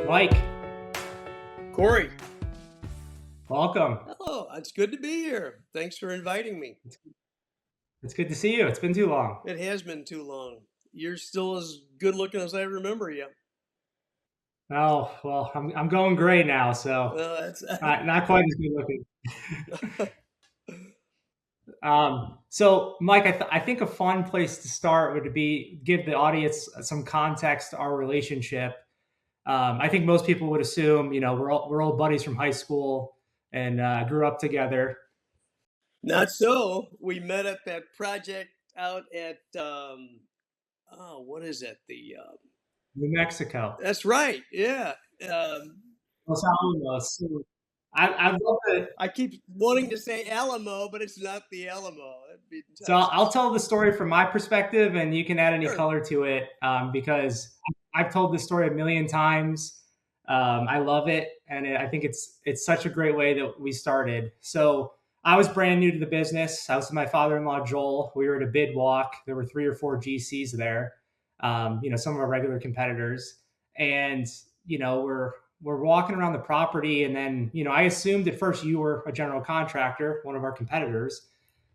Mike, Kory, welcome. hello. It's good to be here. Thanks for inviting me. It's good to see you. It's been too long. It has been too long. You're still as good looking as I remember you. Oh, well, I'm going gray now, so That's not quite as good looking. So, Mike, I think a fun place to start would be give the audience some context to our relationship. I think most people would assume, we're old buddies from high school and grew up together. not so. We met at that project out at what is it? New Mexico. That's right. Yeah. Los Alamos. So I love it. I keep wanting to say Alamo, but it's not the Alamo. That'd be So Texas. I'll tell the story from my perspective, and you can add any Sure. color to it because I've told this story a million times. I love it, and I think it's such a great way that we started. So I was brand new to the business. I was with my father-in-law Joel. We were at a bid walk. There were 3 or 4 GCs there. Some of our regular competitors, and we're walking around the property, and then I assumed at first you were a general contractor, one of our competitors.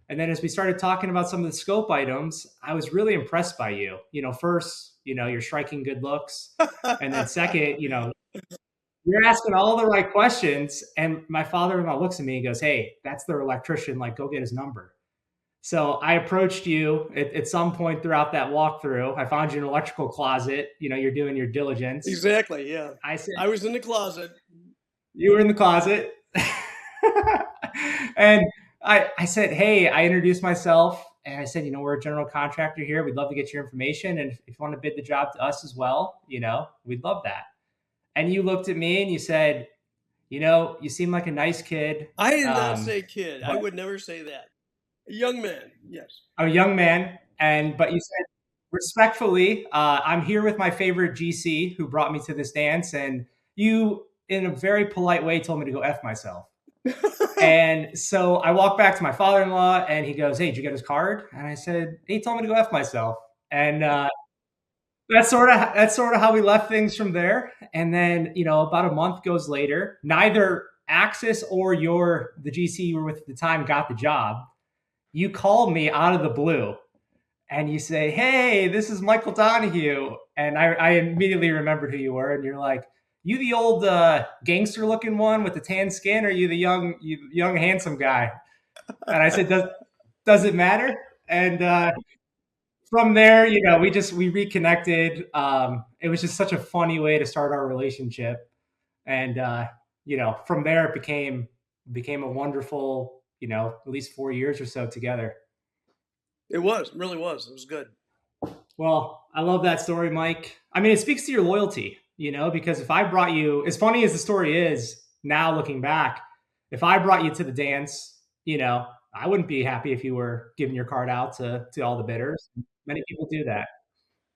And then as we started talking about some of the scope items, I was really impressed by you. First, you're striking good looks. And then second, you're asking all the right questions. And my father-in-law looks at me and goes, "Hey, that's their electrician. Like, go get his number." So I approached you at some point throughout that walkthrough. I found you in an electrical closet. You're doing your diligence. Exactly. Yeah. I said, I was in the closet. you were in the closet. And I said, "Hey," I introduced myself and I said, "We're a general contractor here. We'd love to get your information. And if you want to bid the job to us as well, we'd love that." And you looked at me and you said, "You seem like a nice kid." I did not say kid. I but would never say that. A young man. Yes. a young man. But you said, respectfully, I'm here with my favorite GC who brought me to this dance. And you, in a very polite way, told me to go F myself. And so I walked back to my father-in-law and he goes, "Hey, did you get his card?" And I said, "He told me to go F myself." And that's sort of how we left things from there. And then, about a month goes later, neither Axis or the GC you were with at the time got the job. You called me out of the blue and you say, "Hey, this is Michael Donahue." And I immediately remembered who you were. And you're like, "You the old gangster looking one with the tan skin, or you the young handsome guy?" And I said, does it matter? And from there, we reconnected. It was just such a funny way to start our relationship. And from there it became a wonderful, at least 4 years or so together. It really was. It was good. Well, I love that story, Mike. I mean, it speaks to your loyalty, because if I brought you, as funny as the story is now looking back, if I brought you to the dance, I wouldn't be happy if you were giving your card out to all the bidders. Many people do that.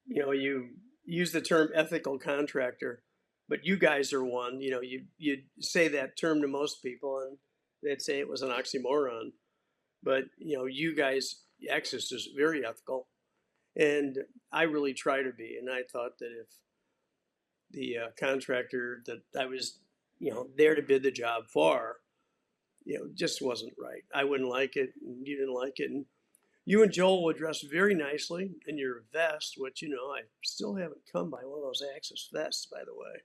You use the term ethical contractor, but you guys are one. You say that term to most people, and they'd say it was an oxymoron. But you guys, Axis is very ethical, and I really try to be. And I thought that if the contractor that I was, there to bid the job for, just wasn't right. I wouldn't like it, and you didn't like it, and you and Joel were dressed very nicely in your vest, which I still haven't come by one of those Axis vests, by the way.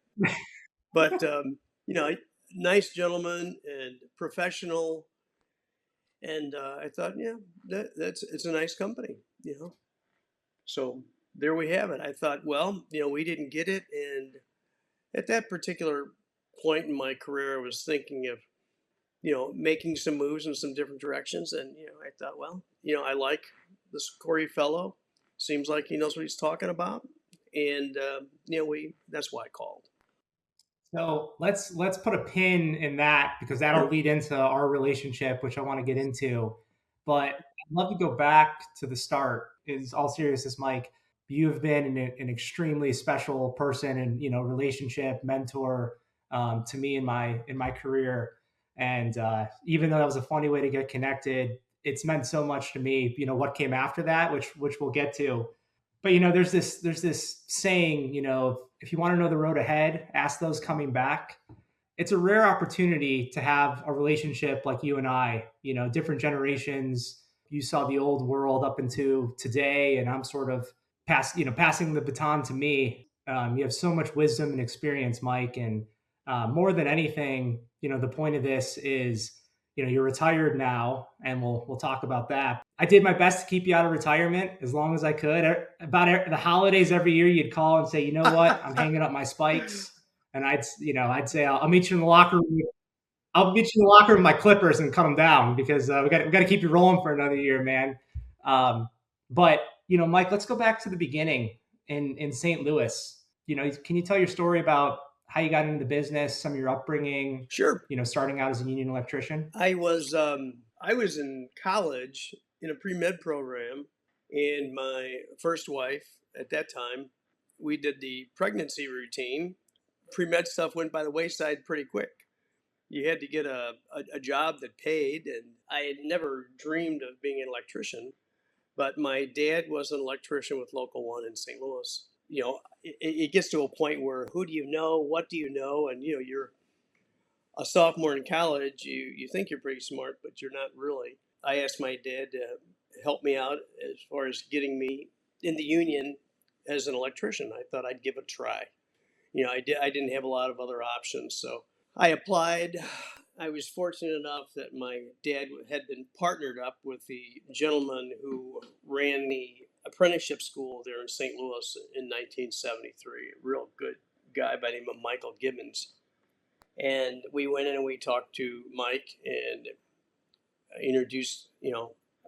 But nice gentleman and professional, and I thought, yeah, it's a nice company, So there we have it. I thought, well, we didn't get it, and at that particular point in my career, I was thinking of making some moves in some different directions. And, I thought, well, I like this Kory fellow. Seems like he knows what he's talking about. And, that's why I called. So let's put a pin in that because that'll lead into our relationship, which I want to get into. But I'd love to go back to the start. In all seriousness, Mike, you have been an extremely special person and relationship mentor to me in my career. And even though that was a funny way to get connected, it's meant so much to me. What came after that, which we'll get to. But there's this saying, if you want to know the road ahead, ask those coming back. It's a rare opportunity to have a relationship like you and I, different generations. You saw the old world up into today, and I'm sort of passing the baton to me. You have so much wisdom and experience, Mike, and more than anything, the point of this is, you're retired now, and we'll talk about that. I did my best to keep you out of retirement as long as I could. About the holidays every year, you'd call and say, you know what, I'm hanging up my spikes, and I'd say I'll meet you in the locker room. I'll meet you in the locker room with my clippers and cut them down because we got to keep you rolling for another year, man. But Mike, let's go back to the beginning in St. Louis. Can you tell your story about how you got into the business, some of your upbringing? Sure. Starting out as a union electrician. I was in college in a pre-med program, and my first wife at that time, we did the pregnancy routine. Pre-med stuff went by the wayside pretty quick. You had to get a job that paid, and I had never dreamed of being an electrician, but my dad was an electrician with Local 1 in St. Louis. It gets to a point where who do you know, what do you know, and you're a sophomore in college, you think you're pretty smart, but you're not really. I asked my dad to help me out as far as getting me in the union as an electrician. I thought I'd give it a try. I didn't have a lot of other options, so I applied. I was fortunate enough that my dad had been partnered up with the gentleman who ran the apprenticeship school there in St. Louis in 1973. A real good guy by the name of Michael Gibbons. And we went in and we talked to Mike and introduced,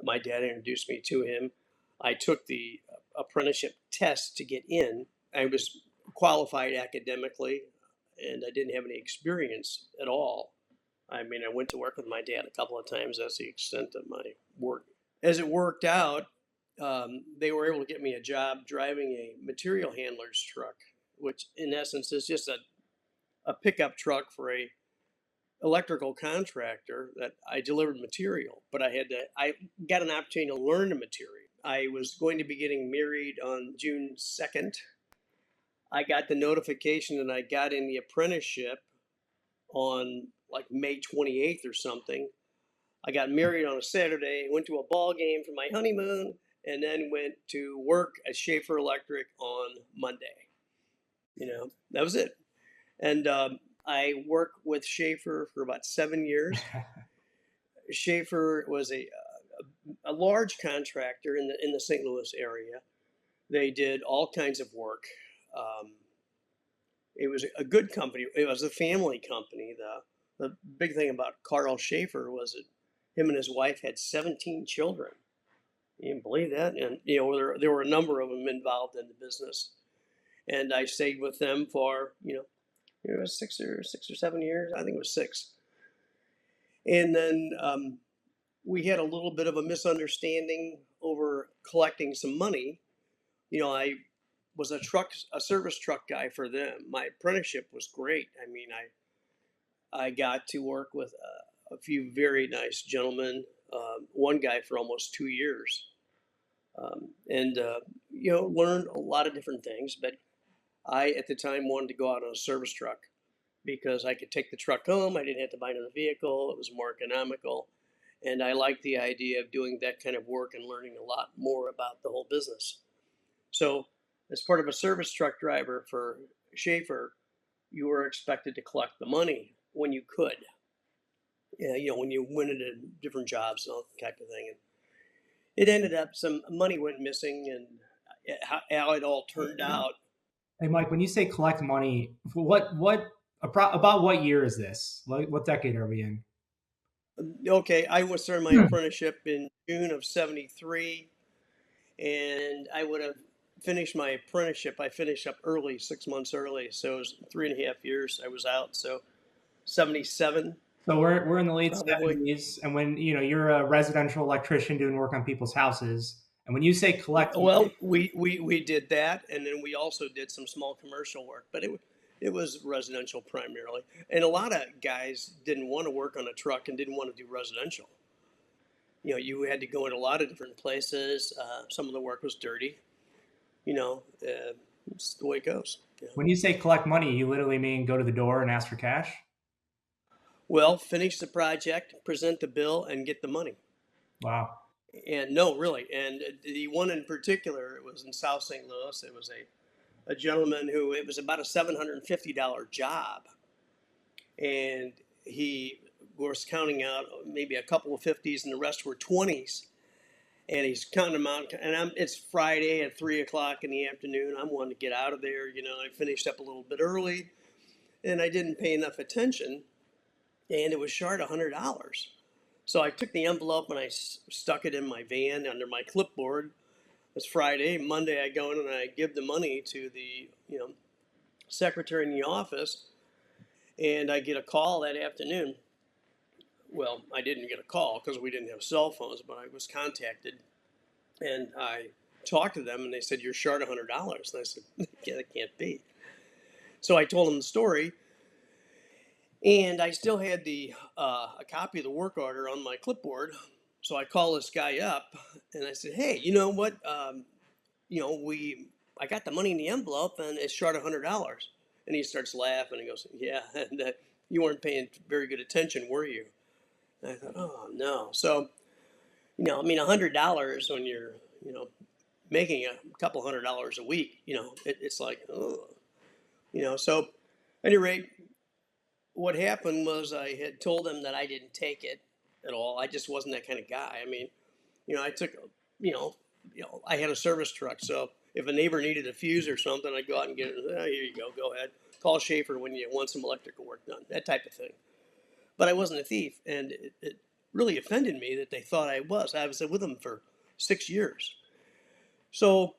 my dad introduced me to him. I took the apprenticeship test to get in. I was qualified academically, and I didn't have any experience at all. I mean, I went to work with my dad a couple of times. That's the extent of my work. As it worked out, they were able to get me a job driving a material handler's truck, which in essence is just a pickup truck for a electrical contractor that I delivered material, but I got an opportunity to learn the material. I was going to be getting married on June 2nd. I got the notification and I got in the apprenticeship on like May 28th or something. I got married on a Saturday, went to a ball game for my honeymoon, and then went to work at Schaefer Electric on Monday. That was it. And I worked with Schaefer for about 7 years. Schaefer was a large contractor in the St. Louis area. They did all kinds of work. It was a good company. It was a family company. The big thing about Carl Schaefer was that him and his wife had 17 children. You can believe that? And there were a number of them involved in the business. And I stayed with them for it was 6 or 7 years. I think it was 6. And then we had a little bit of a misunderstanding over collecting some money. I was a service truck guy for them. My apprenticeship was great. I mean, I got to work with a few very nice gentlemen. One guy for almost 2 years, and learned a lot of different things. But I, at the time, wanted to go out on a service truck because I could take the truck home. I didn't have to buy another vehicle. It was more economical. And I liked the idea of doing that kind of work and learning a lot more about the whole business. So as part of a service truck driver for Schaefer, you were expected to collect the money when you could. When you went into different jobs and all that type of thing. And it ended up some money went missing, and how it all turned out. Hey, Mike, when you say collect money, about what year is this? What decade are we in? Okay, I was starting my apprenticeship in June of '73, and I would have finished my apprenticeship. I finished up early, 6 months early, so it was 3.5 years I was out. So '77. So we're in the late Probably. '70s, and when you're a residential electrician doing work on people's houses, and when you say collect, Well, we did that, and then we also did some small commercial work, but it was residential primarily. And a lot of guys didn't want to work on a truck and didn't want to do residential. You had to go in a lot of different places. Some of the work was dirty. It's the way it goes. When you say collect money, you literally mean go to the door and ask for cash? Well, finish the project, present the bill, and get the money. Wow. And no, really. And the one in particular, it was in South St. Louis. It was a gentleman who, it was about a $750 job. And he was counting out maybe a couple of 50s and the rest were 20s. And he's counting them out. And it's Friday at 3 o'clock in the afternoon. I'm wanting to get out of there. I finished up a little bit early and I didn't pay enough attention. And it was short $100. So I took the envelope and I stuck it in my van under my clipboard. It's Friday. Monday, I go in and I give the money to the secretary in the office, and I get a call that afternoon. Well, I didn't get a call because we didn't have cell phones, but I was contacted, and I talked to them, and they said, "You're short $100." And I said, "Yeah, that can't be." So I told them the story, and I still had a copy of the work order on my clipboard. So I call this guy up, and I said, "Hey, you know what? I got the money in the envelope, and it's short $100." And he starts laughing and goes, "Yeah, and you weren't paying very good attention, were you?" And I thought, "Oh no." So $100 when you're making a couple $100 a week, it's like, oh, So, at any rate, what happened was I had told him that I didn't take it at all. I just wasn't that kind of guy. I mean, I took, I had a service truck, so if a neighbor needed a fuse or something, I'd go out and get it. Oh, here you go ahead. Call Schaefer when you want some electrical work done, that type of thing. But I wasn't a thief, and it really offended me that they thought I was. I was with them for 6 years. So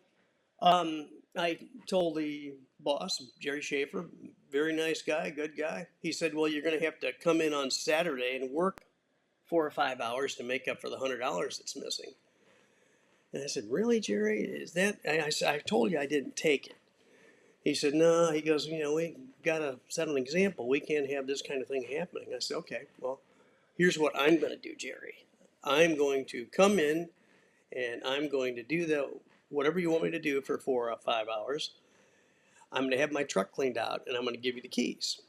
I told the boss, Jerry Schaefer, very nice guy, good guy. He said, "Well, you're going to have to come in on Saturday and work 4 or 5 hours to make up for the $100 that's missing." And I said, "Really, Jerry? Is that?" I said, "I told you I didn't take it." He said, "No." He goes, "We got to set an example. We can't have this kind of thing happening." I said, "Okay, well, here's what I'm going to do, Jerry. I'm going to come in and I'm going to do whatever you want me to do for 4 or 5 hours. I'm going to have my truck cleaned out and I'm going to give you the keys.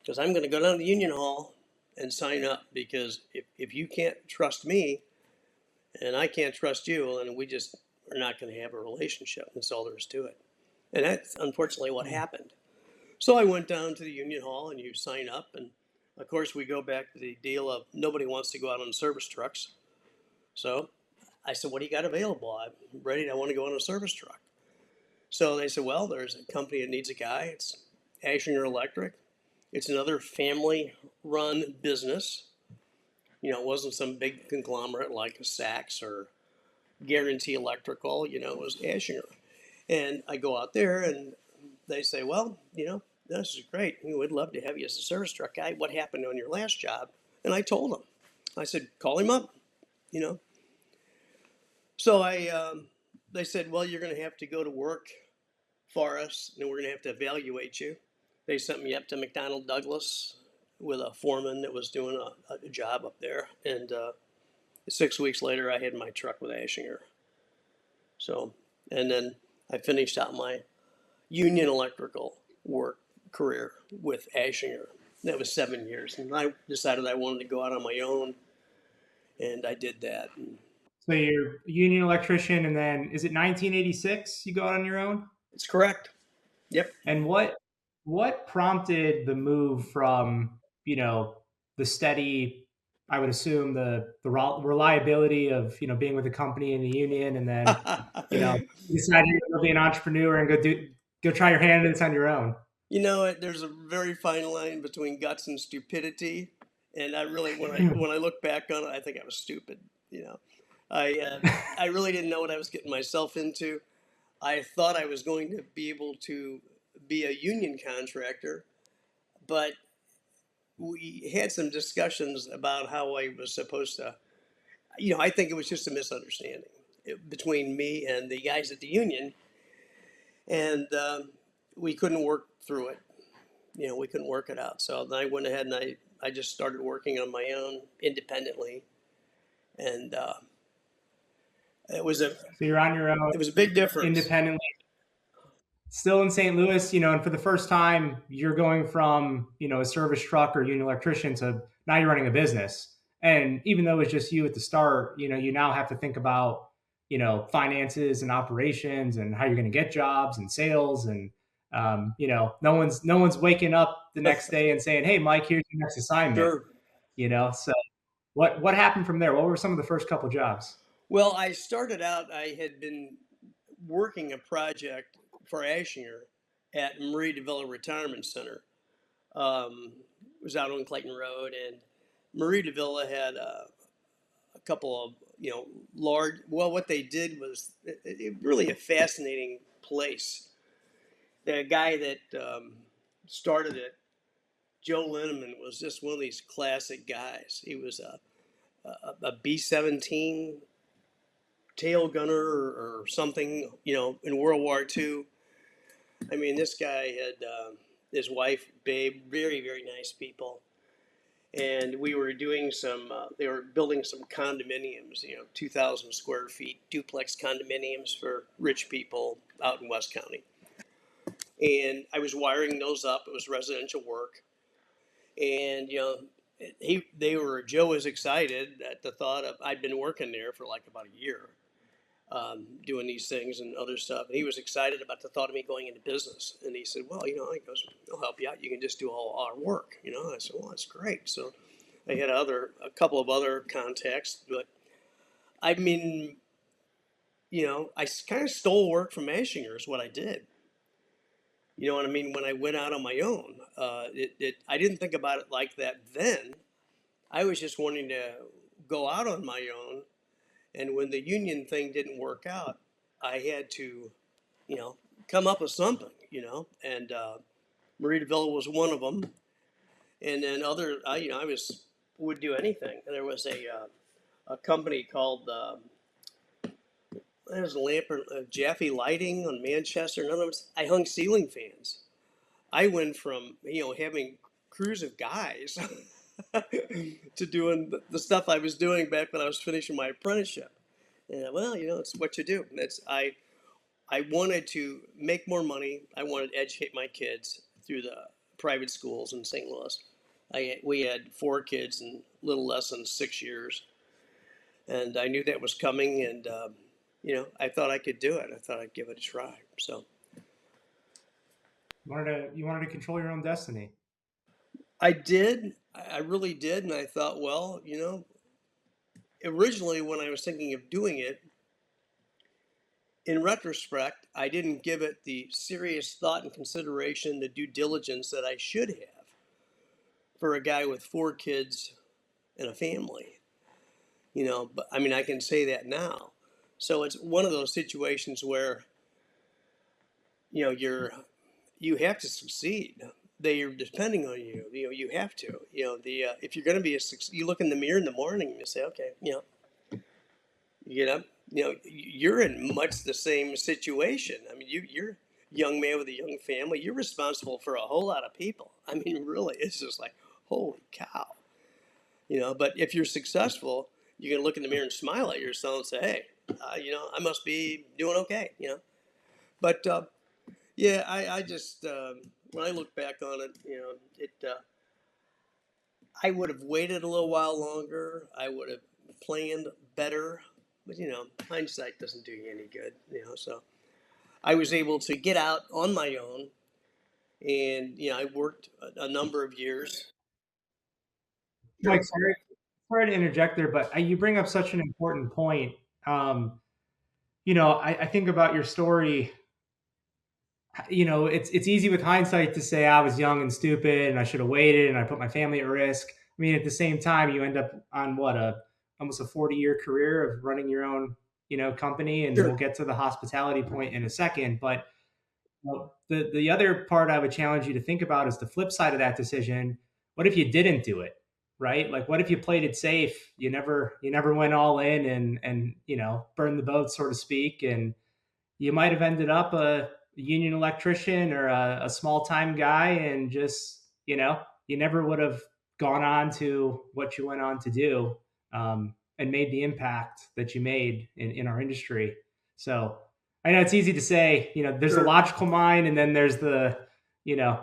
Because I'm going to go down to the Union Hall and sign up, because if you can't trust me and I can't trust you, well, then we just are not going to have a relationship. That's all there is to it." And that's unfortunately what happened. So I went down to the Union Hall and you sign up. And of course, we go back to the deal of nobody wants to go out on service trucks. So I said, "What do you got available? I'm ready. I want to go on a service truck." So they said, "Well, there's a company that needs a guy. It's Ashinger Electric. It's another family-run business. It wasn't some big conglomerate like a Saks or Guarantee Electrical. It was Ashinger." And I go out there and they say, "Well, this is great. We would love to have you as a service truck guy. What happened on your last job?" And I told them. I said, "Call him up." You know. So they said, "Well, you're going to have to go to work for us, and we're going to have to evaluate you." They sent me up to McDonnell Douglas with a foreman that was doing a job up there. And 6 weeks later, I had my truck with Ashinger. So, and then I finished out my union electrical work career with Ashinger. That was 7 years. And I decided I wanted to go out on my own, and I did that. So you're a union electrician, and then is it 1986 you go out on your own? It's correct. Yep. And what prompted the move from the steady, I would assume the reliability of being with a company in the union, and then you decided to be an entrepreneur and go try your hand at this on your own. There's a very fine line between guts and stupidity, and I really, when I look back on it, I think I was stupid. I really didn't know what I was getting myself into. I thought I was going to be able to be a union contractor, but we had some discussions about how I was supposed to. I think it was just a misunderstanding between me and the guys at the union, and we couldn't work through it. We couldn't work it out. So then I went ahead and I just started working on my own independently. And It was a So you're on your own, it was a big difference. independently, still in St. Louis, and for the first time, you're going from, a service truck or union electrician to now you're running a business. And even though it's just you at the start, you now have to think about, finances and operations and how you're going to get jobs and sales. And, no one's waking up the next day and saying, "Hey, Mike, here's your next assignment." Sure. So what happened from there? What were some of the first couple jobs? Well, I started out. I had been working a project for Ashinger at Marie DeVilla Retirement Center. It was out on Clayton Road, and Marie DeVilla had a couple of large. Well, what they did was really a fascinating place. The guy that started it, Joe Linneman, was just one of these classic guys. He was a B-17 tail gunner or something, in World War II. I mean, this guy had his wife, Babe, very, very nice people. And we were doing they were building some condominiums, 2,000 square feet duplex condominiums for rich people out in West County. And I was wiring those up. It was residential work. And, Joe was excited at the thought of, I'd been working there for like about a year. Doing these things and other stuff. And he was excited about the thought of me going into business. And he said, "Well, he goes, I'll help you out. You can just do all our work." And I said, "Well, that's great." So I had a couple of other contacts, but I mean, I kind of stole work from Ashinger is what I did. You know what I mean? When I went out on my own, I didn't think about it like that then. I was just wanting to go out on my own. And when the union thing didn't work out, I had to, come up with something, And Marie DeVille was one of them. And then I would do anything. And there was a company called there's a Jaffe Lighting on Manchester. In other words, I hung ceiling fans. I went from having crews of guys to doing the stuff I was doing back when I was finishing my apprenticeship. And well, it's what you do. I wanted to make more money. I wanted to educate my kids through the private schools in St. Louis. We had 4 kids in little less than 6 years, and I knew that was coming. And I thought I could do it. I thought I'd give it a try. So You wanted to control your own destiny. I did. I really did. And I thought, well, originally when I was thinking of doing it, in retrospect, I didn't give it the serious thought and consideration, the due diligence that I should have for a guy with 4 kids and a family. But I mean, I can say that now. So it's one of those situations where, you have to succeed. They are depending on you. You have to. If you're going to be you look in the mirror in the morning and you say, okay, you get up. You're in much the same situation. I mean, you're a young man with a young family. You're responsible for a whole lot of people. I mean, really, it's just like, holy cow. But if you're successful, you can look in the mirror and smile at yourself and say, hey, I must be doing okay. But yeah, I just when I look back on it, I would have waited a little while longer. I would have planned better. But hindsight doesn't do you any good. So I was able to get out on my own, and I worked a number of years. Mike, sorry to interject there, but you bring up such an important point. Um, I think about your story. It's easy with hindsight to say I was young and stupid and I should have waited and I put my family at risk. I mean, at the same time, you end up on almost a 40-year career of running your own, company, and we'll Sure. get to the hospitality point in a second. But the other part I would challenge you to think about is the flip side of that decision. What if you didn't do it? Right? Like, what if you played it safe? You never went all in and burned the boat, so to speak, and you might have ended up a union electrician or a small time guy, and just you never would have gone on to what you went on to do. and made the impact that you made in our industry. So I know it's easy to say, there's a Sure. logical mind and then there's the,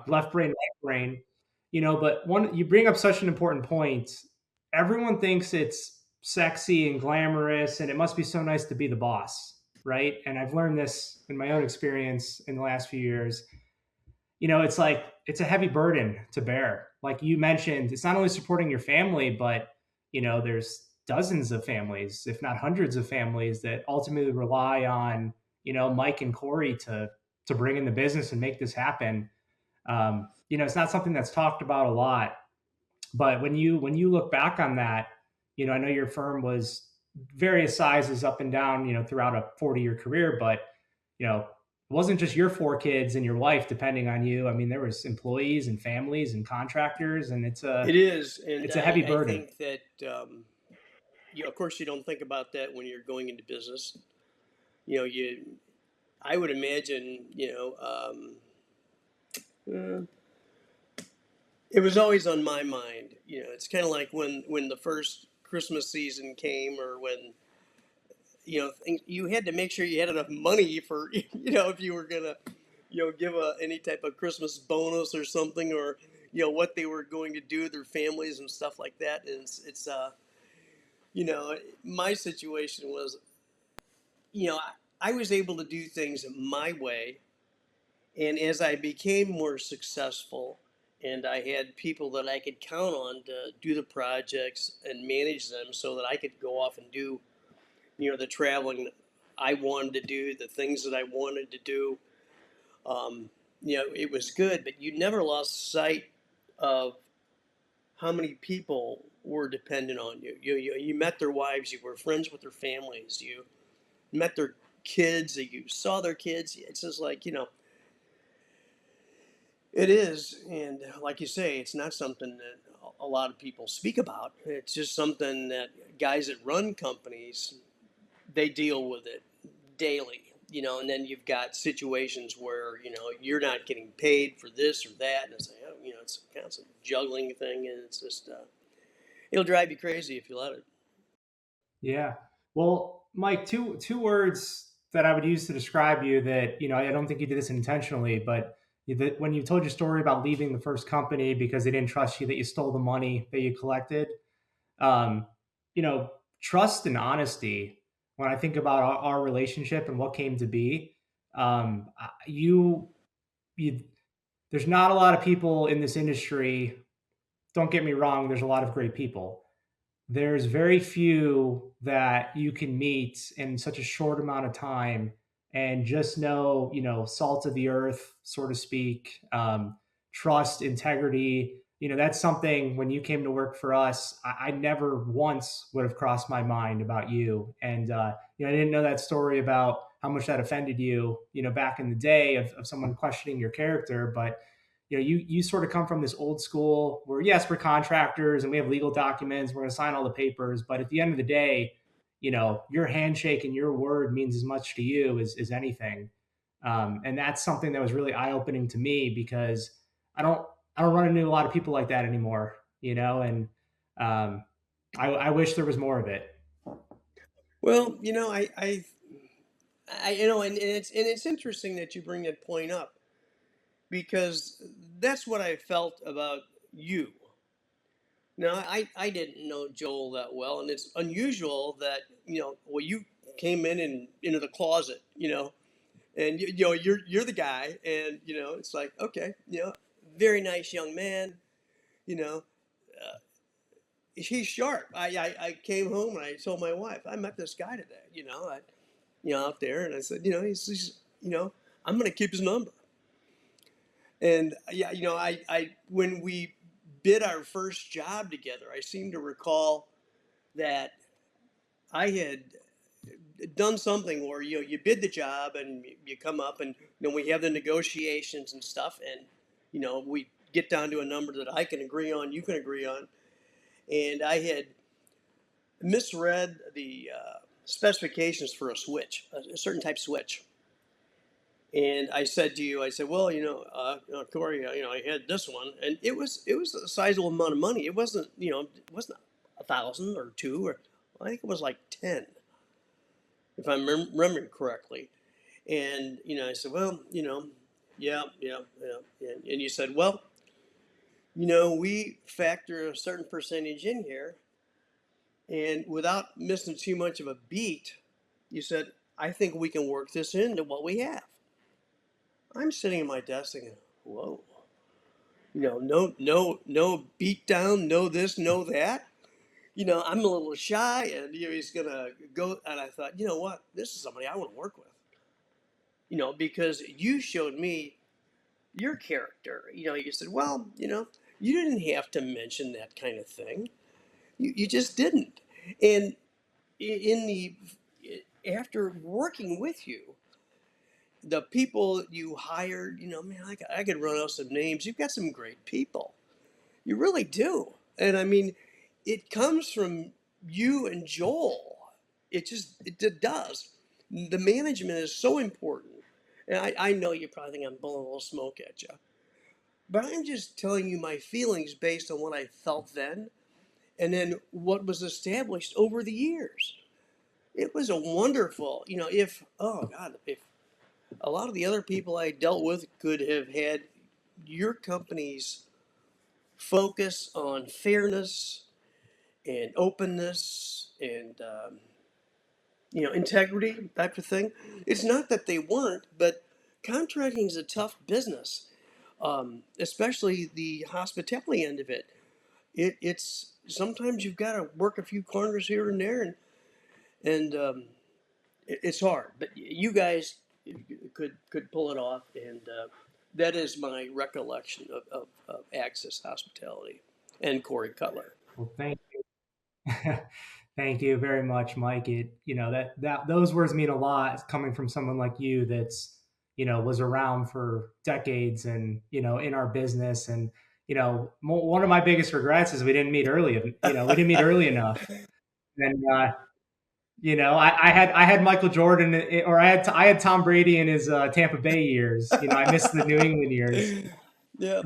left brain, right brain, but you bring up such an important point. Everyone thinks it's sexy and glamorous and it must be so nice to be the boss, right? And I've learned this in my own experience in the last few years. It's like it's a heavy burden to bear. Like you mentioned, it's not only supporting your family, but there's dozens of families, if not hundreds of families, that ultimately rely on Mike and Kory to bring in the business and make this happen. It's not something that's talked about a lot, but when you look back on that, I know your firm was various sizes up and down, throughout a 40-year career, but it wasn't just your four kids and your wife depending on you. I mean, there was employees and families and contractors, and it's a It is, and it's a heavy I burden. think that of course, you don't think about that when you're going into business. I would imagine, it was always on my mind. It's kind of like when the first Christmas season came, or when you had to make sure you had enough money for if you were gonna give any type of Christmas bonus or something, or what they were going to do with their families and stuff like that. And it's my situation was I was able to do things my way, and as I became more successful and I had people that I could count on to do the projects and manage them so that I could go off and do, the traveling I wanted to do, the things that I wanted to do, it was good, but you never lost sight of how many people were dependent on you. You met their wives, you were friends with their families, you met their kids, you saw their kids. It's just like, it is, and like you say, it's not something that a lot of people speak about. It's just something that guys that run companies, they deal with it daily. And then you've got situations where you're not getting paid for this or that, and it's like, it's a constant juggling thing, and it's just it'll drive you crazy if you let it. Yeah. Well, Mike, two words that I would use to describe you that, I don't think you did this intentionally, but when you told your story about leaving the first company because they didn't trust you, that you stole the money that you collected, um, trust and honesty. When I think about our relationship and what came to be, you, there's not a lot of people in this industry. Don't get me wrong. There's a lot of great people. There's very few that you can meet in such a short amount of time and just know, salt of the earth, so to speak, trust, integrity. That's something when you came to work for us, I never once would have crossed my mind about you. And, I didn't know that story about how much that offended you, back in the day of someone questioning your character. But you sort of come from this old school where, yes, we're contractors and we have legal documents, we're going to sign all the papers, but at the end of the day, your handshake and your word means as much to you as anything. And that's something that was really eye-opening to me because i don't I don't run into a lot of people like that anymore, and I wish there was more of it. Well, and it's interesting that you bring that point up, because that's what I felt about you. Now, I didn't know Joel that well, and it's unusual that, well, you came in and into the closet, and you're the guy, and it's like, okay, very nice young man, you know, uh, he's sharp. I came home and I told my wife I met this guy today, out there, and I said, he's I'm gonna keep his number. And yeah, I when we bid our first job together, I seem to recall that I had done something where you bid the job and you come up, and we have the negotiations and stuff, and we get down to a number that I can agree on, you can agree on, and I had misread the specifications for a switch, a certain type switch. And I said to you, I said, well, Kory, I had this one, and it was a sizable amount of money. It wasn't, it wasn't 1,000 or two, or I think it was like 10, if I'm remembering correctly. And, I said, well, yeah, yeah, yeah. And you said, well, we factor a certain percentage in here. And without missing too much of a beat, you said, I think we can work this into what we have. I'm sitting at my desk thinking, whoa, no beat down, no this, no that. I'm a little shy, and he's gonna go. And I thought, you know what, this is somebody I want to work with. Because you showed me your character. You said, well, you didn't have to mention that kind of thing. You just didn't. And in the after working with you, the people you hired, man, I could run out some names. You've got some great people. You really do. And I mean, it comes from you and Joel. It does. The management is so important. And I know you probably think I'm blowing a little smoke at you, but I'm just telling you my feelings based on what I felt then and then what was established over the years. It was a wonderful, oh God, if a lot of the other people I dealt with could have had your company's focus on fairness and openness and integrity type of thing. It's not that they weren't, but contracting is a tough business, especially the hospitality end of it. It's sometimes you've got to work a few corners here and there, and it's hard. But you guys could pull it off, and that is my recollection of Access Hospitality and Kory Cutler. Well, thank thank you very much, Mike. That those words mean a lot coming from someone like you that's, was around for decades and, in our business. And, one of my biggest regrets is we didn't meet early. We didn't meet early enough. And, I had Michael Jordan, or I had Tom Brady in his Tampa Bay years. I missed the New England years. Yeah.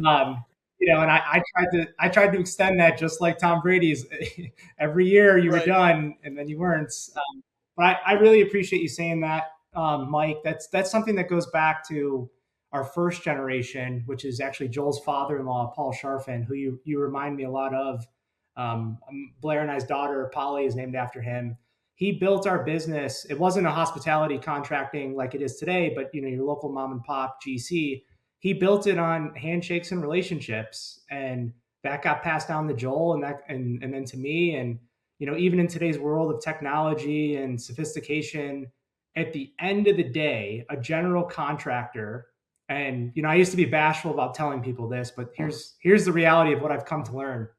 And I tried to extend that just like Tom Brady's. Every year you were Right. done, and then you weren't. But I really appreciate you saying that, Mike. That's something that goes back to our first generation, which is actually Joel's father-in-law, Paul Sharfin, who you remind me a lot of. Blair and I's daughter, Polly, is named after him. He built our business. It wasn't a hospitality contracting like it is today, but your local mom and pop GC. He built it on handshakes and relationships, and that got passed down to Joel, and then to me. And even in today's world of technology and sophistication, at the end of the day, a general contractor, and I used to be bashful about telling people this, but here's the reality of what I've come to learn.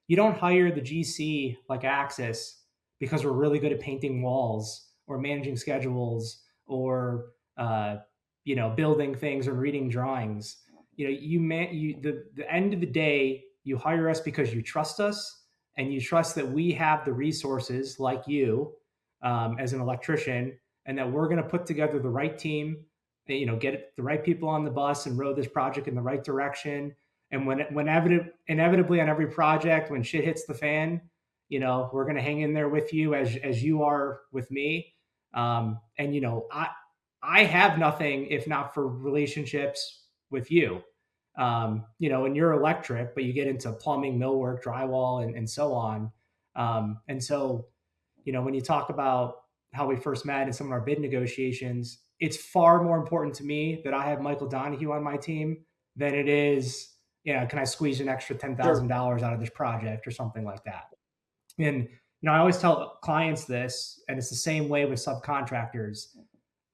You don't hire the GC like Axis because we're really good at painting walls or managing schedules or building things or reading drawings. The end of the day, you hire us because you trust us and you trust that we have the resources like you, as an electrician, and that we're going to put together the right team, get the right people on the bus and row this project in the right direction. And inevitably on every project, when shit hits the fan, we're going to hang in there with you as you are with me. And I have nothing if not for relationships with you. And you're electric, but you get into plumbing, millwork, drywall, and so on. And so, when you talk about how we first met in some of our bid negotiations, it's far more important to me that I have Michael Donahue on my team than it is, can I squeeze an extra $10,000 out of this project or something like that? And, I always tell clients this, and it's the same way with subcontractors.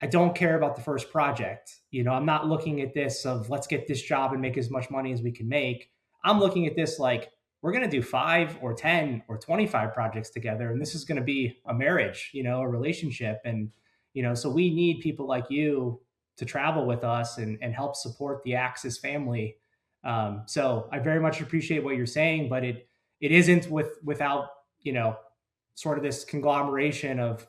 I don't care about the first project. I'm not looking at this of let's get this job and make as much money as we can make. I'm looking at this like we're going to do 5 or 10 or 25 projects together. And this is going to be a marriage, a relationship. And, so we need people like you to travel with us and help support the Axis family. So I very much appreciate what you're saying, but it isn't without, sort of this conglomeration of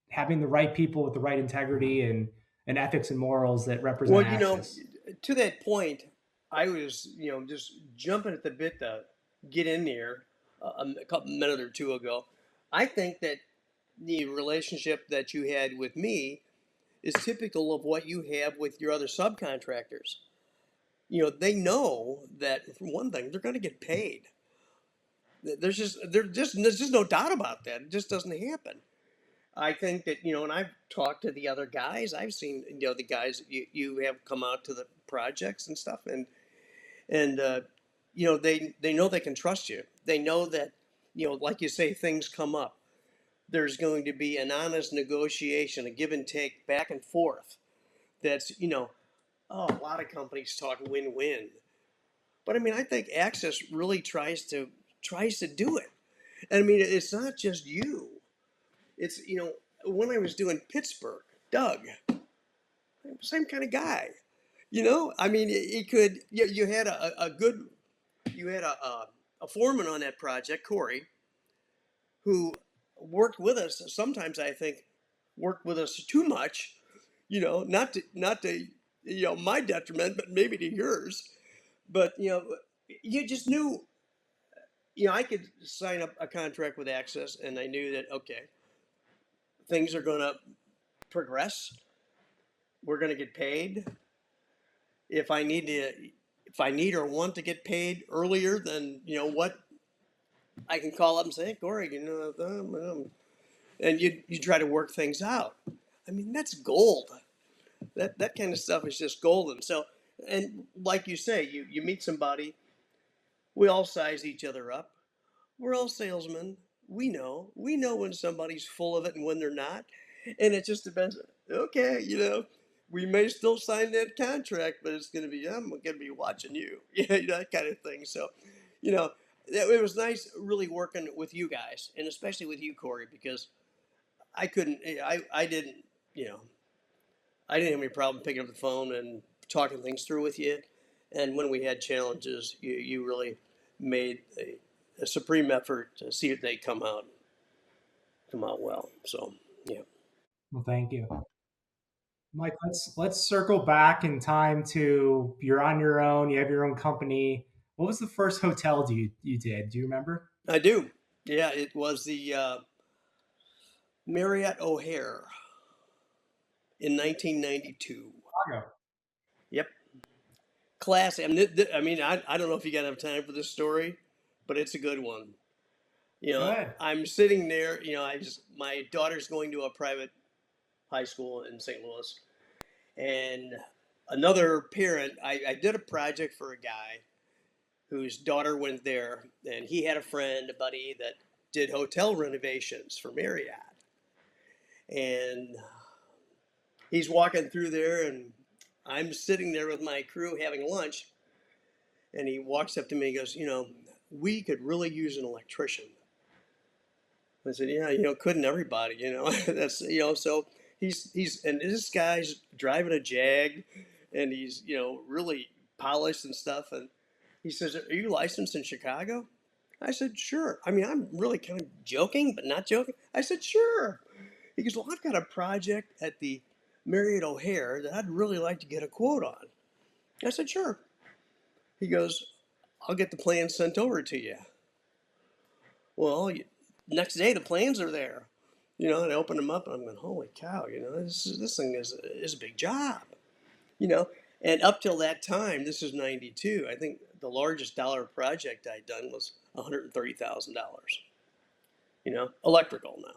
having the right people with the right integrity and ethics and morals that represent Well, Axis. to that point, I was, just jumping at the bit to get in there a couple minute or two ago. I think that the relationship that you had with me is typical of what you have with your other subcontractors. They know that for one thing, they're going to get paid. There's just no doubt about that. It just doesn't happen. I think that when I've talked to the other guys, I've seen the guys that you have come out to the projects and stuff, and they know they can trust you. They know that like you say, things come up. There's going to be an honest negotiation, a give and take, back and forth. That's oh, a lot of companies talk win-win, but I mean, I think Access really tries to do it. And I mean, it's not just you. It's when I was doing Pittsburgh, Doug, same kind of guy. I mean, he could. You had a good, you had a foreman on that project, Kory, who worked with us. Sometimes I think worked with us too much. Not to my detriment, but maybe to yours. But you just knew. I could sign up a contract with Access, and I knew that okay, things are going to progress. We're going to get paid. If I need to, if I need or want to get paid earlier, then what, I can call up and say, hey, Kory, and you try to work things out. I mean, that's gold. That kind of stuff is just golden. So, and like you say, you meet somebody, we all size each other up. We're all salesmen. We know when somebody's full of it and when they're not, and it just depends. Okay, we may still sign that contract, but it's going to be I'm going to be watching you, yeah, that kind of thing. So, you know, it was nice really working with you guys, and especially with you, Kory, because I couldn't, I didn't, you know, I didn't have any problem picking up the phone and talking things through with you. And when we had challenges, you really made a supreme effort to see if they come out well. So yeah. Well, thank you. Mike, let's circle back in time to you're on your own, you have your own company. What was the first hotel you did? Do you remember? I do. Yeah, it was the Marriott O'Hare in 1992. Chicago. Yep, classic. I don't know if you got enough time for this story, but it's a good one. Go ahead. I'm sitting there. My daughter's going to a private high school in St. Louis, and another parent. I did a project for a guy whose daughter went there, and he had a friend, a buddy that did hotel renovations for Marriott, and he's walking through there, and I'm sitting there with my crew having lunch, and he walks up to me and goes, we could really use an electrician. I said, yeah, couldn't everybody, that's, so and this guy's driving a Jag, and he's, really polished and stuff. And he says, are you licensed in Chicago? I said, sure. I mean, I'm really kind of joking, but not joking. I said, sure. He goes, well, I've got a project at the Marriott O'Hare that I'd really like to get a quote on. I said, sure. He goes, I'll get the plans sent over to you. Well, next day the plans are there, and I opened them up, and I'm going, holy cow, this thing is a big job, and up till that time, this is 92, I think the largest dollar project I'd done was $130,000, electrical now.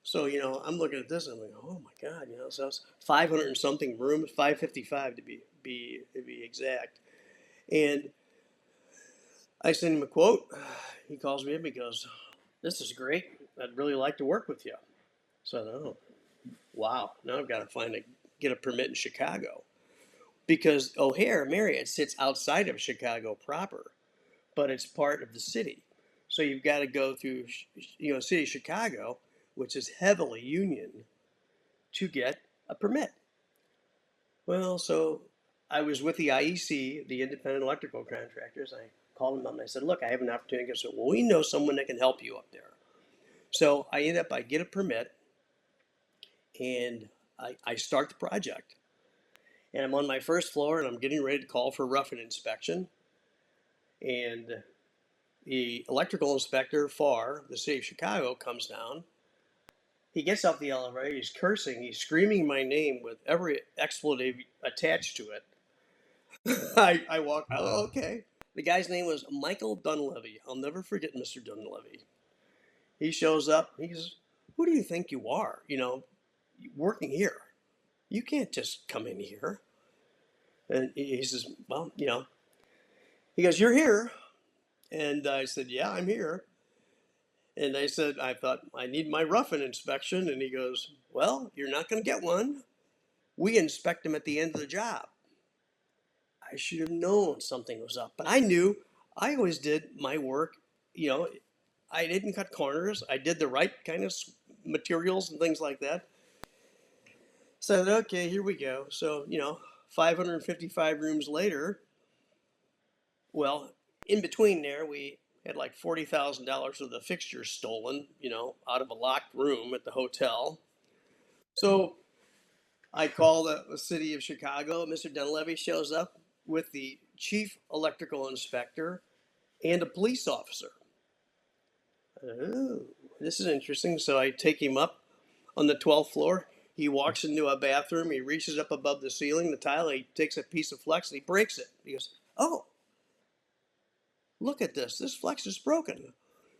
So, I'm looking at this and I'm like, oh my God, so it's 500 and something rooms, 555 to be exact. And I send him a quote. He calls me up. He goes, this is great. I'd really like to work with you. So I thought, oh, wow. Now I've got to get a permit in Chicago, because O'Hare Marriott sits outside of Chicago proper, but it's part of the city. So you've got to go through, city of Chicago, which is heavily union, to get a permit. Well, so I was with the IEC, the Independent Electrical Contractors. I called them up and I said, look, I have an opportunity. I said, well, we know someone that can help you up there. So I get a permit, and I start the project. And I'm on my first floor, and I'm getting ready to call for roughing inspection. And the electrical inspector for the city of Chicago comes down. He gets off the elevator. He's cursing. He's screaming my name with every expletive attached to it. I walk. Oh, okay. The guy's name was Michael Donahue. I'll never forget Mr. Donahue. He shows up. He says, "Who do you think you are? Working here. You can't just come in here." And he says, "Well, He goes, "You're here." And I said, "Yeah, I'm here." And I said, "I thought I need my rough-in inspection." And he goes, "Well, you're not going to get one. We inspect them at the end of the job." I should have known something was up, but I knew I always did my work. You know, I didn't cut corners. I did the right kind of materials and things like that. So, okay, here we go. So, 555 rooms later, well, in between there, we had like $40,000 of the fixtures stolen, out of a locked room at the hotel. So I call the city of Chicago. Mr. Dunleavy shows up with the chief electrical inspector and a police officer. Oh, this is interesting. So I take him up on the 12th floor. He walks into a bathroom. He reaches up above the ceiling, the tile. He takes a piece of flex and he breaks it. He goes, "Oh, look at this. This flex is broken."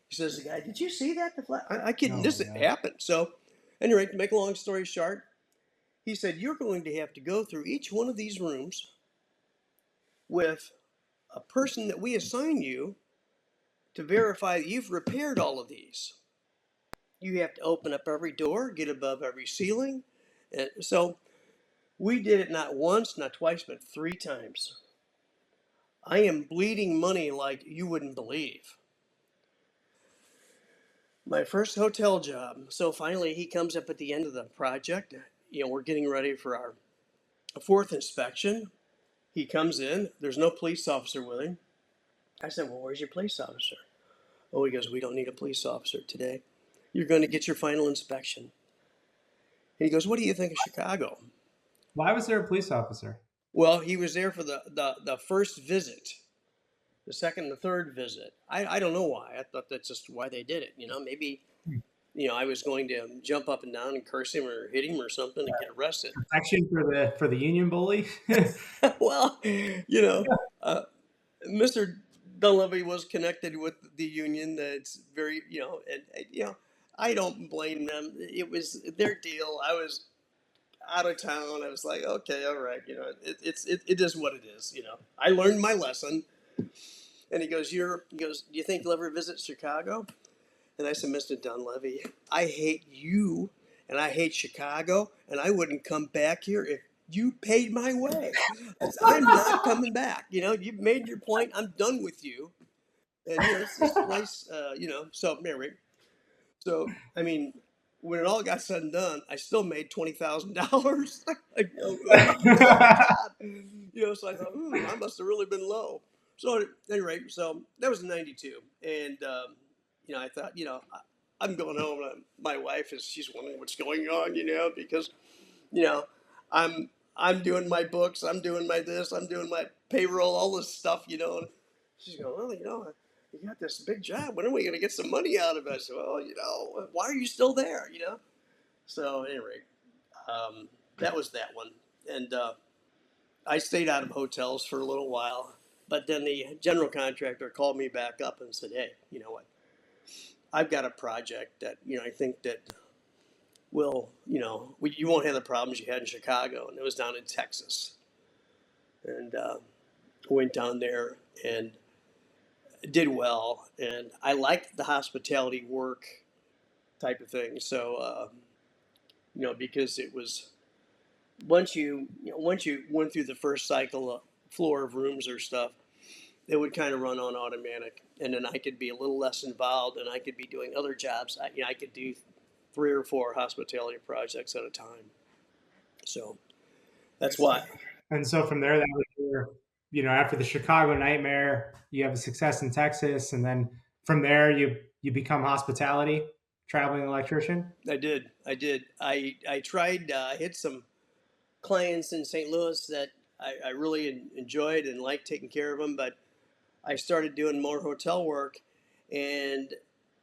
He says, "The guy, did you see that? The flex?" I couldn't. This happened. So, anyway, to make a long story short, he said, "You're going to have to go through each one of these rooms with a person that we assign you to verify that you've repaired all of these. You have to open up every door, get above every ceiling." And so we did it not once, not twice, but 3 times. I am bleeding money like you wouldn't believe. My first hotel job. So finally, he comes up at the end of the project. We're getting ready for our 4th inspection. He comes in. There's no police officer with him. I said, "Well, where's your police officer?" Oh, he goes, "We don't need a police officer today. You're going to get your final inspection." And he goes, "What do you think of Chicago?" Why was there a police officer? Well, he was there for the first visit, the second and the third visit. I don't know why. I thought that's just why they did it. Maybe, I was going to jump up and down and curse him or hit him or something and get arrested. Protection for the union bully. Well, Mr. Dunleavy was connected with the union. That's very, I don't blame them. It was their deal. I was out of town. I was like, okay, all right, it is what it is. I learned my lesson. And he goes, "Do you think you'll ever visit Chicago?" And I said, "Mr. Dunleavy, I hate you and I hate Chicago, and I wouldn't come back here if you paid my way. I'm not coming back. You've made your point. I'm done with you." And it's this place, So anyway, so I mean, when it all got said and done, I still made $20,000. So I thought, I must have really been low. So at any rate, so that was in '92, and I thought, I'm going home. And my wife she's wondering what's going on, because you know, I'm doing my books, I'm doing my this, I'm doing my payroll, all this stuff, And she's going, "Well, you got this big job. When are we going to get some money out of it?" I said, "Well, why are you still there? So anyway, that was that one, and I stayed out of hotels for a little while. But then the general contractor called me back up and said, "Hey, you know what? I've got a project that I think that will you won't have the problems you had in Chicago." And it was down in Texas, and went down there and did well. And I liked the hospitality work type of thing. So because it was once you went through the first cycle of floor of rooms or stuff, it would kind of run on automatic, and then I could be a little less involved, and I could be doing other jobs. I could do 3 or 4 hospitality projects at a time. So that's why. And so from there, that was after the Chicago nightmare, you have a success in Texas, and then from there, you become hospitality, traveling electrician. I did. I tried. I hit some clients in St. Louis that I really enjoyed and liked taking care of them, but I started doing more hotel work, and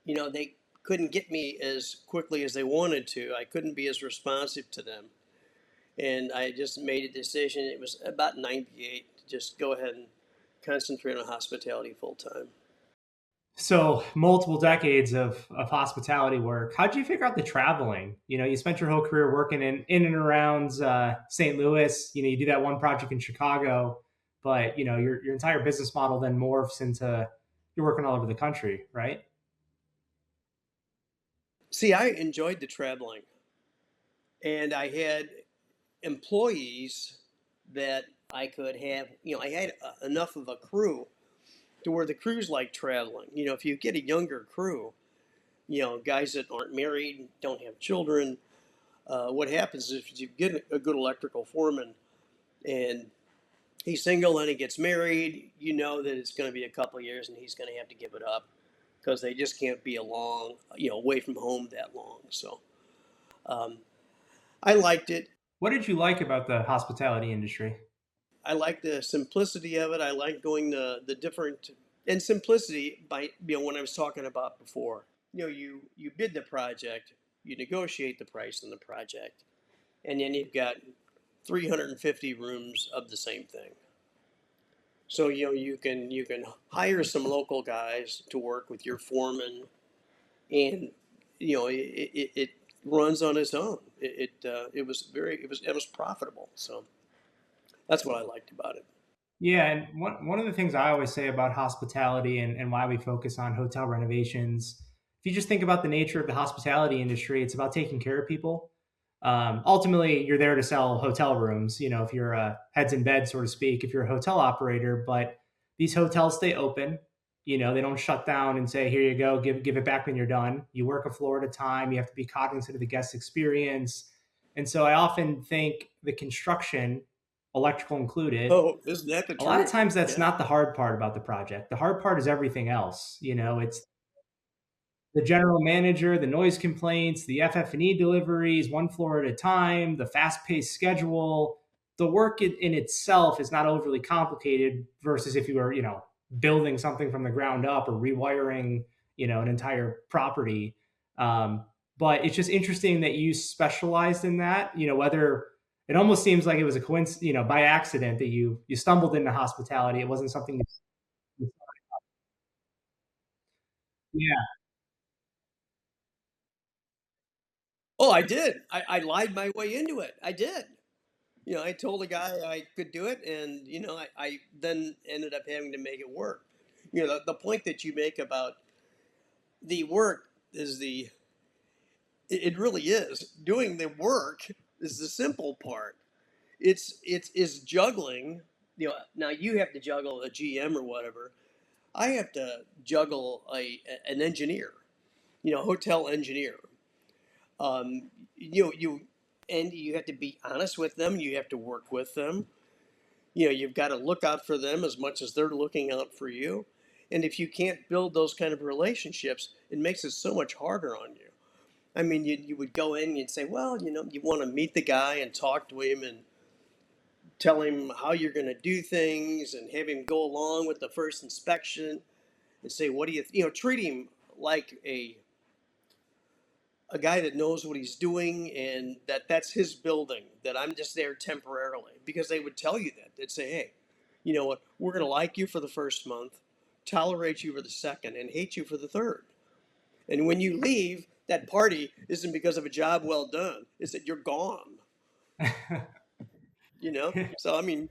they couldn't get me as quickly as they wanted to. I couldn't be as responsive to them, and I just made a decision. It was about '98 to just go ahead and concentrate on hospitality full time. So multiple decades of hospitality work. How'd you figure out the traveling? You spent your whole career working in and around St. Louis. You do that one project in Chicago, but your entire business model then morphs into you're working all over the country, right? See, I enjoyed the traveling, and I had employees that I could have. I had enough of a crew to where the crews like traveling. If you get a younger crew, guys that aren't married, don't have children, what happens is if you get a good electrical foreman and he's single and he gets married, you know that it's going to be a couple of years and he's going to have to give it up because they just can't be away from home that long. So um, I liked it. What did you like about the hospitality industry? I like the simplicity of it. I like going to the different and simplicity by what I was talking about before. You bid the project, you negotiate the price on the project, and then you've got 350 rooms of the same thing. So you can hire some local guys to work with your foreman, and it runs on its own. It was profitable. So that's what I liked about it. Yeah, and one of the things I always say about hospitality and why we focus on hotel renovations, if you just think about the nature of the hospitality industry, it's about taking care of people. Ultimately, you're there to sell hotel rooms. If you're a heads in bed, so to speak, if you're a hotel operator, but these hotels stay open. They don't shut down and say, "Here you go, give it back when you're done." You work a floor at a time. You have to be cognizant of the guest experience, and so I often think the construction, electrical included, Oh, isn't that the a lot of truth? times that's Yeah. not the hard part about the project. The hard part is everything else. It's the general manager, the noise complaints, the FF&E deliveries, one floor at a time, the fast-paced schedule. The work in itself is not overly complicated versus if you were, building something from the ground up or rewiring, an entire property. But it's just interesting that you specialized in that. Whether it almost seems like it was a coincidence, by accident that you stumbled into hospitality. It wasn't something you. Yeah. Oh, I did. I lied my way into it. I did. I told the guy I could do it, and I then ended up having to make it work. The point that you make about the work is it really is doing the work is the simple part. It's juggling. Now you have to juggle a GM or whatever. I have to juggle an engineer. Hotel engineer. You and you have to be honest with them. You have to work with them. You've got to look out for them as much as they're looking out for you. And if you can't build those kind of relationships, it makes it so much harder on you. I mean, you would go in and you'd say, well, you want to meet the guy and talk to him and tell him how you're going to do things and have him go along with the first inspection and say, what do treat him like a guy that knows what he's doing and that's his building, that I'm just there temporarily, because they would tell you that. They'd say, hey, you know what, we're going to like you for the first month, tolerate you for the second, and hate you for the third. And when you leave, that party isn't because of a job well done, it's that you're gone. So I mean,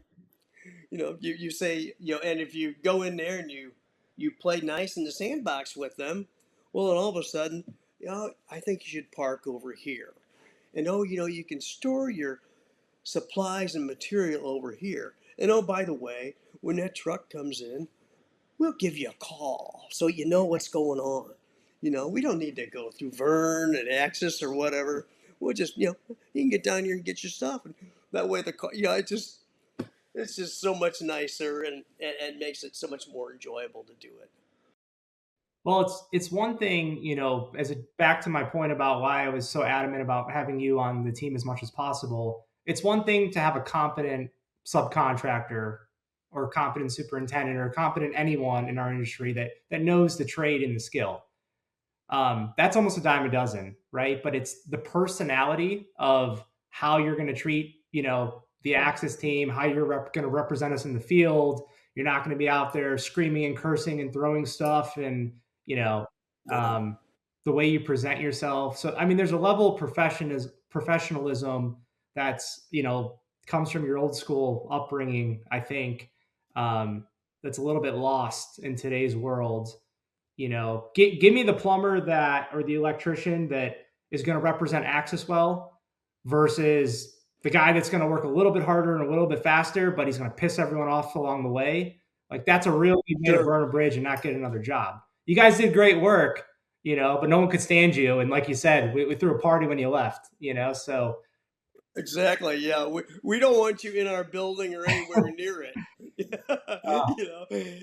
you say, and if you go in there and you play nice in the sandbox with them, well, then all of a sudden, I think you should park over here. And oh, you can store your supplies and material over here. And oh, by the way, when that truck comes in, we'll give you a call so you know what's going on. We don't need to go through Vern and Axis or whatever. We'll just, you can get down here and get your stuff. And that way the car, it's just so much nicer, and makes it so much more enjoyable to do it. Well, it's one thing, back to my point about why I was so adamant about having you on the team as much as possible. It's one thing to have a competent subcontractor or competent superintendent or competent anyone in our industry that knows the trade and the skill. That's almost a dime a dozen, right? But it's the personality of how you're going to treat, the Axis team, how you're going to represent us in the field. You're not going to be out there screaming and cursing and throwing stuff, and you know, um, the way you present yourself. So, I mean, there's a level of professionalism that's comes from your old school upbringing. I think that's a little bit lost in today's world. Give me the plumber that or the electrician that is going to represent Axis well versus the guy that's going to work a little bit harder and a little bit faster, but he's going to piss everyone off along the way. Like that's a real good way to Sure. burn a bridge and not get another job. You guys did great work, but no one could stand you. And like you said, we threw a party when you left, so Exactly. Yeah. We don't want you in our building or anywhere near it.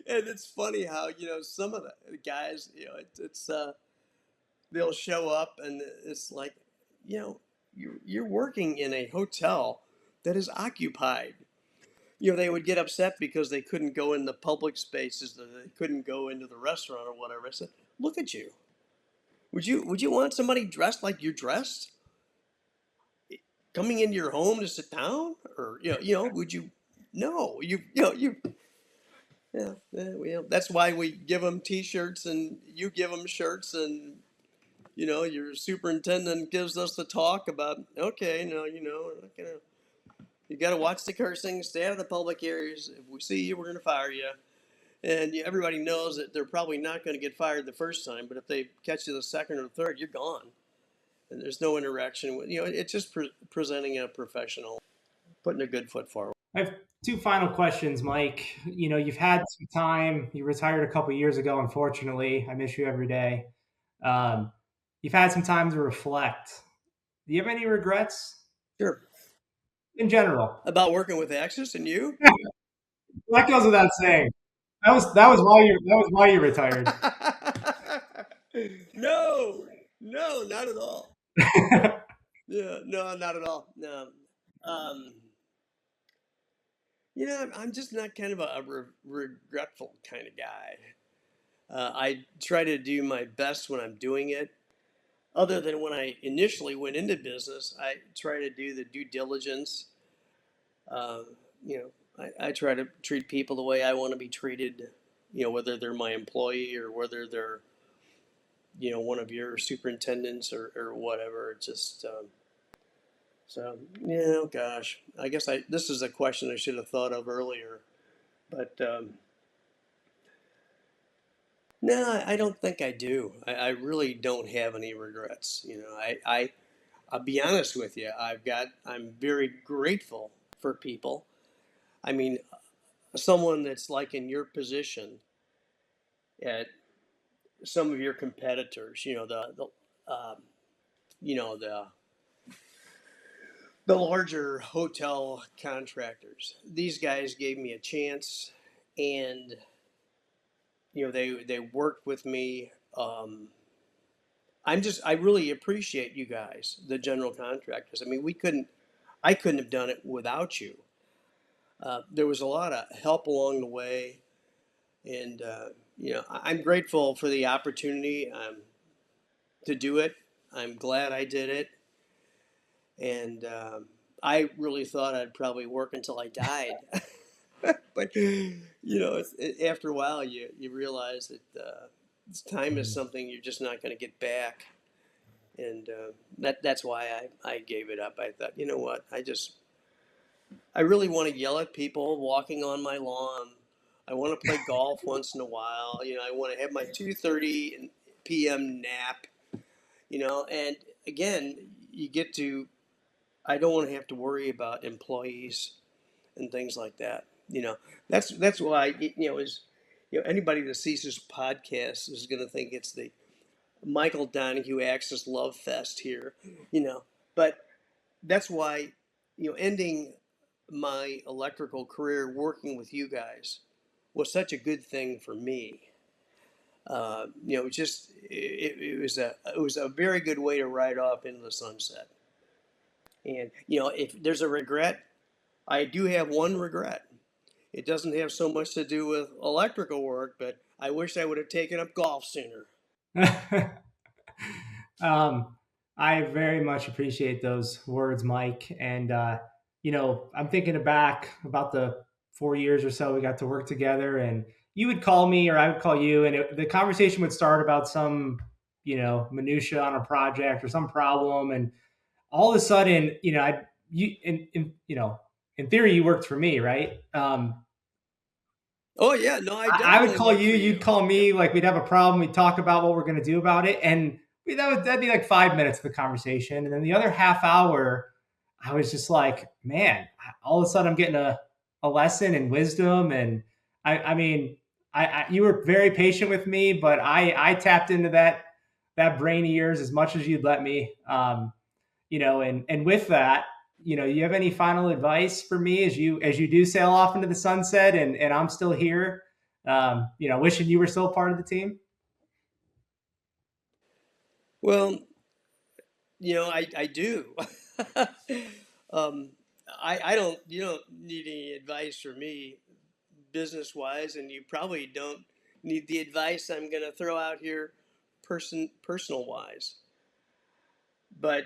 And it's funny how, some of the guys, they'll show up and it's like, you're working in a hotel that is occupied. They would get upset because they couldn't go in the public spaces, that they couldn't go into the restaurant or whatever. I said, look at you. Would you want somebody dressed like you're dressed coming into your home to sit down? Or would you? No, you. Yeah, well, that's why we give them T-shirts and you give them shirts, and your superintendent gives us the talk about, okay, no, we're not gonna, you got to watch the cursing, stay out of the public areas. If we see you, we're going to fire you. And everybody knows that they're probably not going to get fired the first time, but if they catch you the second or third, you're gone. And there's no interaction. It's just presenting a professional, putting a good foot forward. I have two final questions, Mike. You've had some time. You retired a couple years ago, unfortunately. I miss you every day. Um, you've had some time to reflect. Do you have any regrets Sure. in general? About working with Axis and you? That goes without saying. That was why you retired. No, no, not at all. Yeah, no, not at all. No. Um, I'm just not kind of a regretful kind of guy. I try to do my best when I'm doing it. Other than when I initially went into business, I try to do the due diligence. Uh, I try to treat people the way I want to be treated, whether they're my employee or whether they're, one of your superintendents or whatever. It's just, so, gosh, I guess this is a question I should have thought of earlier. But no, I don't think I do. I really don't have any regrets. I'll be honest with you. I'm very grateful for people. I mean, someone that's like in your position at some of your competitors, you know, the larger hotel contractors. These guys gave me a chance, and they worked with me. I really appreciate you guys, the general contractors. I mean, I couldn't have done it without you. There was a lot of help along the way, and I'm grateful for the opportunity to do it. I'm glad I did it, and I really thought I'd probably work until I died. But after a while, you realize that time is something you're just not going to get back, and that's why I gave it up. I thought, you know what, I really want to yell at people walking on my lawn. I want to play golf once in a while. I want to have my 2:30 p.m. nap. And again, you get to. I don't want to have to worry about employees and things like that. That's why is anybody that sees this podcast is going to think it's the Michael Donahue Axis Love Fest here. But that's why ending my electrical career working with you guys was such a good thing for me. It was a very good way to ride off into the sunset. And if there's a regret, I do have one regret, it doesn't have so much to do with electrical work, but I wish I would have taken up golf sooner. um, I very much appreciate those words, Mike. And I'm thinking back about the 4 years or so we got to work together, and you would call me or I would call you, and the conversation would start about some minutia on a project or some problem, and all of a sudden, in theory, you worked for me, right? Oh yeah, no, I I would definitely call work you, for you'd you. call Yep. me, like we'd have a problem, we'd talk about what we're going to do about it, and that'd be like 5 minutes of the conversation, and then the other half hour, I was just like, man, all of a sudden I'm getting a lesson and wisdom, and I mean, you were very patient with me, but I tapped into that brain of yours as much as you'd let me. And with that, you have any final advice for me as you do sail off into the sunset, and I'm still here, wishing you were still part of the team? Well, I do. um, I don't. You don't need any advice from me, business wise, and you probably don't need the advice I'm going to throw out here, personal wise. But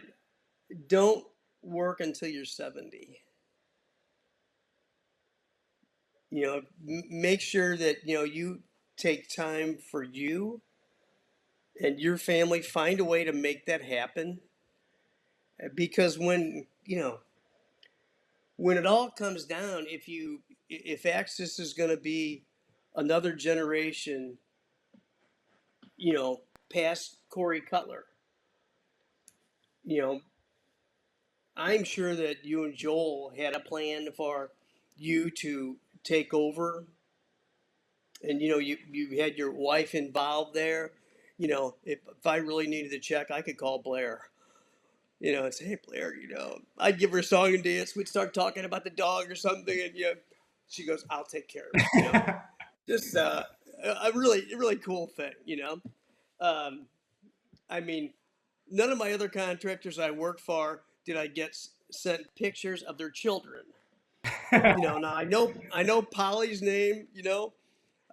don't work until you're 70. Make sure that you take time for you and your family. Find a way to make that happen, because when it all comes down, if Axis is going to be another generation, past Kory Cutler, you know, I'm sure that you and Joel had a plan for you to take over, and you had your wife involved there. If I really needed to check, I could call Blair. And say, hey Blair, I'd give her a song and dance. We'd start talking about the dog or something, and she goes, I'll take care of it. Just a really cool thing. Um, I mean, none of my other contractors I worked for did I get sent pictures of their children. Now I know Polly's name.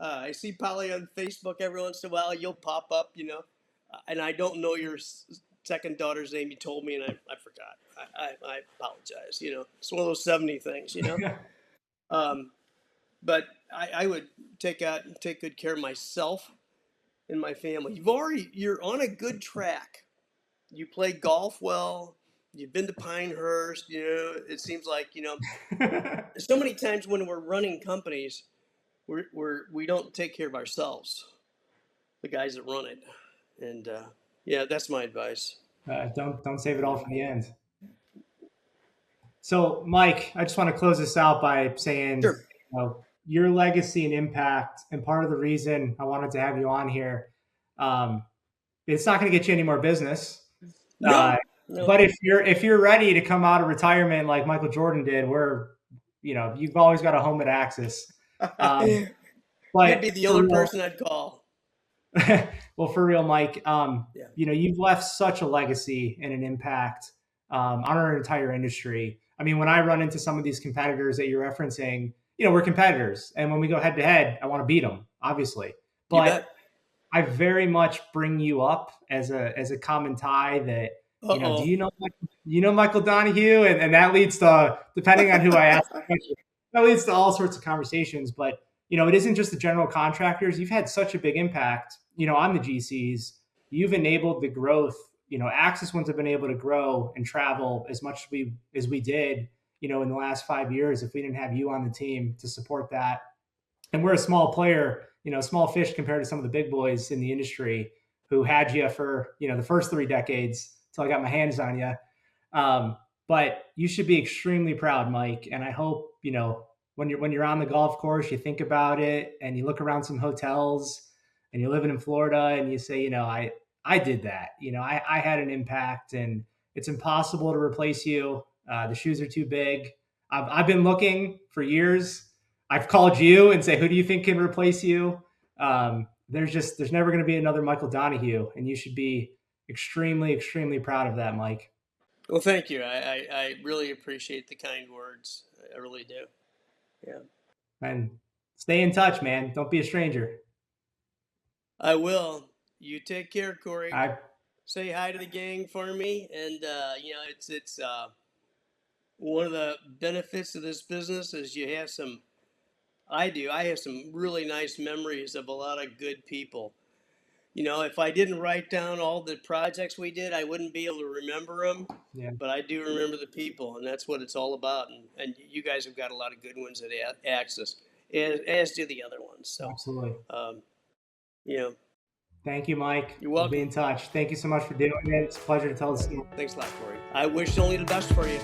I see Polly on Facebook every once in a while. You'll pop up. And I don't know your second daughter's name. You told me, and I forgot. I apologize. It's one of those 70 things. Um, but I would take good care of myself and my family. You're on a good track. You play golf well. You've been to Pinehurst. It seems like so many times when we're running companies, we don't take care of ourselves, the guys that run it. And yeah, that's my advice. Don't save it all for the end. So, Mike, I just want to close this out by saying, Sure. your legacy and impact, and part of the reason I wanted to have you on here, um, it's not going to get you any more business. Uh, No, no. but if you're ready to come out of retirement like Michael Jordan did, you've always got a home at Axis. Um, You'd but be the for only real, person I'd call. well, for real, Mike, Yeah. you've left such a legacy and an impact on our entire industry. I mean, when I run into some of these competitors that you're referencing, we're competitors, and when we go head to head, I want to beat them, obviously. You But bet. I very much bring you up as a common tie that, do Uh-oh. you know Michael Donahue? And that leads to, depending on who I ask the question, that leads to all sorts of conversations. But, it isn't just the general contractors. You've had such a big impact, on the GCs. You've enabled the growth. Axis wouldn't have been able to grow and travel as much as we did, in the last 5 years if we didn't have you on the team to support that. And we're a small player, small fish compared to some of the big boys in the industry who had you for, the first 3 decades until I got my hands on you. But you should be extremely proud, Mike. And I hope, when you're on the golf course, you think about it and you look around some hotels and you're living in Florida and you say, I did that. I had an impact, and it's impossible to replace you. The shoes are too big. I've been looking for years. I've called you and say, who do you think can replace you? There's never going to be another Michael Donahue, and you should be extremely, extremely proud of that, Mike. Well, thank you. I really appreciate the kind words. I really do. Yeah. And stay in touch, man. Don't be a stranger. I will. You take care, Kory. I Say hi to the gang for me, and it's one of the benefits of this business is you have some. I do. I have some really nice memories of a lot of good people. If I didn't write down all the projects we did, I wouldn't be able to remember them. yeah, But I do remember the people, and that's what it's all about. And you guys have got a lot of good ones at Axis, as do the other ones. So, absolutely. um, you know, Thank you, Mike. you're We'll be welcome. in touch. Thank you so much for doing it. It's a pleasure to tell the story. Thanks a lot, Kory. I wish only the best for you.